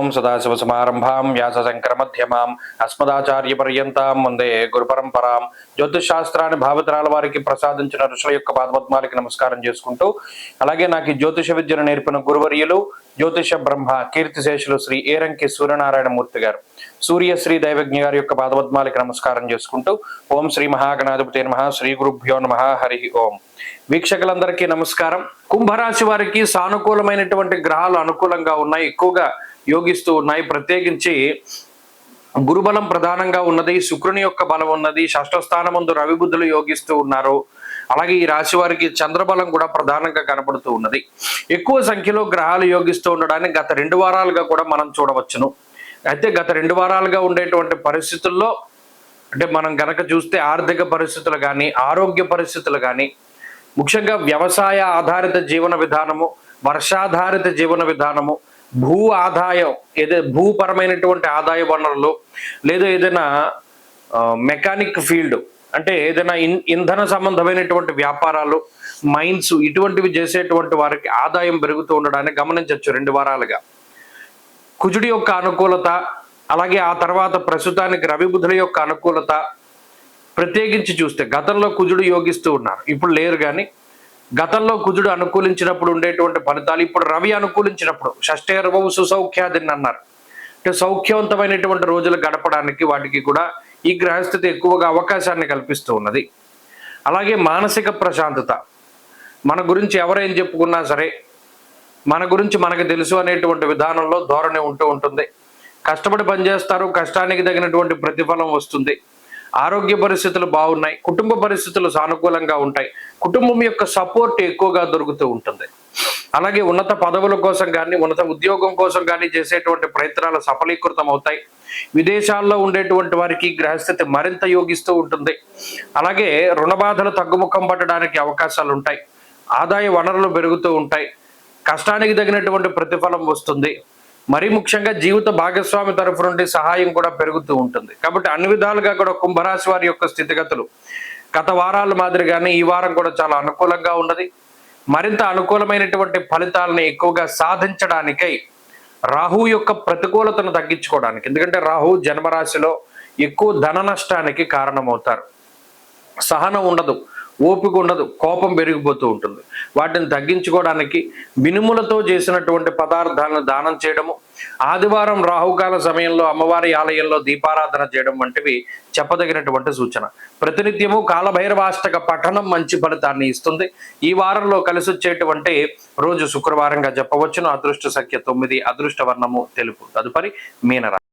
ఓం సదాశివసమారంభాం వ్యాసశంకరమధ్యమాం అస్మదాచార్యపర్యంతాం వందే గురుపరంపరాం. జ్యోతిష్ శాస్త్రాన్ని భావితరాల వారికి ప్రసాదించిన ఋషుల యొక్క పాదపద్మాలకి నమస్కారం చేసుకుంటూ, అలాగే నాకు ఈ జ్యోతిష విద్యను నేర్పిన గురువర్యులు జ్యోతిష బ్రహ్మ కీర్తిశేషులు శ్రీ ఏరంకి సూర్యనారాయణమూర్తి గారు, సూర్యశ్రీ దైవజ్ఞ గారి యొక్క పాదపద్మాలకి నమస్కారం చేసుకుంటూ, ఓం శ్రీ మహాగణాధిపతి నమః, శ్రీ గురుభ్యో నమః, హరి ఓం. వీక్షకులందరికీ నమస్కారం. కుంభరాశి వారికి సానుకూలమైనటువంటి గ్రహాలు అనుకూలంగా ఉన్నాయి, ఎక్కువగా యోగిస్తూ ఉన్నాయి. ప్రత్యేకించి గురుబలం ప్రధానంగా ఉన్నది, శుక్రుని యొక్క బలం ఉన్నది, షష్ఠ స్థానమందు రవి బుద్ధులు యోగిస్తూ ఉన్నారు. అలాగే ఈ రాశి వారికి చంద్రబలం కూడా ప్రధానంగా కనబడుతూ ఉన్నది. ఎక్కువ సంఖ్యలో గ్రహాలు యోగిస్తూ ఉండడాన్ని గత 2 వారాలుగా కూడా మనం చూడవచ్చును. అయితే గత 2 వారాలుగా ఉండేటువంటి పరిస్థితుల్లో, అంటే మనం గనక చూస్తే ఆర్థిక పరిస్థితులు కానీ, ఆరోగ్య పరిస్థితులు కానీ, ముఖ్యంగా వ్యవసాయ ఆధారిత జీవన విధానము, వర్షాధారిత జీవన విధానము, భూ ఆదాయం, భూపరమైనటువంటి ఆదాయ వనరులు, లేదా ఏదైనా మెకానిక్ ఫీల్డ్, అంటే ఏదైనా ఇంధన సంబంధమైనటువంటి వ్యాపారాలు, మైన్స్, ఇటువంటివి చేసేటువంటి వారికి ఆదాయం పెరుగుతూ ఉండడాన్ని గమనించవచ్చు 2 వారాలుగా. కుజుడి యొక్క అనుకూలత, అలాగే ఆ తర్వాత ప్రస్తుతానికి రవి బుధుల యొక్క అనుకూలత, ప్రత్యేకించి చూస్తే గతంలో కుజుడు యోగిస్తూ ఉన్నారు, ఇప్పుడు లేరు. కానీ గతంలో కుజుడు అనుకూలించినప్పుడు ఉండేటువంటి ఫలితాలు ఇప్పుడు రవి అనుకూలించినప్పుడు షష్ఠేర్వవు సుసౌఖ్యాదిని అన్నారు. అంటే సౌఖ్యవంతమైనటువంటి రోజులు గడపడానికి వాటికి కూడా ఈ గ్రహస్థితి ఎక్కువగా అవకాశాన్ని కల్పిస్తూ ఉన్నది. అలాగే మానసిక ప్రశాంతత, మన గురించి ఎవరేం చెప్పుకున్నా సరే మన గురించి మనకు తెలుసు అనేటువంటి విధానంలో ధోరణి ఉంటూ ఉంటుంది. కష్టపడి పనిచేస్తారు, కష్టానికి తగినటువంటి ప్రతిఫలం వస్తుంది. ఆరోగ్య పరిస్థితులు బాగున్నాయి, కుటుంబ పరిస్థితులు సానుకూలంగా ఉంటాయి, కుటుంబం యొక్క సపోర్ట్ ఎక్కువగా దొరుకుతూ ఉంటుంది. అలాగే ఉన్నత పదవుల కోసం కానీ, ఉన్నత ఉద్యోగం కోసం కానీ చేసేటువంటి ప్రయత్నాలు సఫలీకృతం అవుతాయి. విదేశాల్లో ఉండేటువంటి వారికి గ్రహస్థితి మరింత యోగిస్తూ ఉంటుంది. అలాగే రుణ బాధలు తగ్గుముఖం పట్టడానికి అవకాశాలు ఉంటాయి, ఆదాయ వనరులు పెరుగుతూ ఉంటాయి, కష్టానికి తగినటువంటి ప్రతిఫలం వస్తుంది. మరీ ముఖ్యంగా జీవిత భాగస్వామి తరఫు నుండి సహాయం కూడా పెరుగుతూ ఉంటుంది. కాబట్టి అన్ని విధాలుగా కూడా కుంభరాశి వారి యొక్క స్థితిగతులు గత వారాల మాదిరిగానే ఈ వారం కూడా చాలా అనుకూలంగా ఉన్నది. మరింత అనుకూలమైనటువంటి ఫలితాలను ఎక్కువగా సాధించడానికై రాహు యొక్క ప్రతికూలతను తగ్గించుకోవడానికి, ఎందుకంటే రాహు జన్మరాశిలో ఎక్కువ ధన నష్టానికి కారణమవుతారు. సహనం ఉండదు, ఓపిక ఉండదు, కోపం పెరిగిపోతూ ఉంటుంది. వాటిని తగ్గించుకోవడానికి మినుములతో చేసినటువంటి పదార్థాలను దానం చేయడము, ఆదివారం రాహుకాల సమయంలో అమ్మవారి ఆలయంలో దీపారాధన చేయడం వంటివి చెప్పదగినటువంటి సూచన. ప్రతినిత్యము కాలభైరవాష్టక పఠనం మంచి ఫలితాన్ని ఇస్తుంది. ఈ వారంలో కలిసి వచ్చేటువంటి రోజు శుక్రవారంగా చెప్పవచ్చును. అదృష్ట సంఖ్య 9, అదృష్ట వర్ణము తెలుపు. తదుపరి మీనరాశి.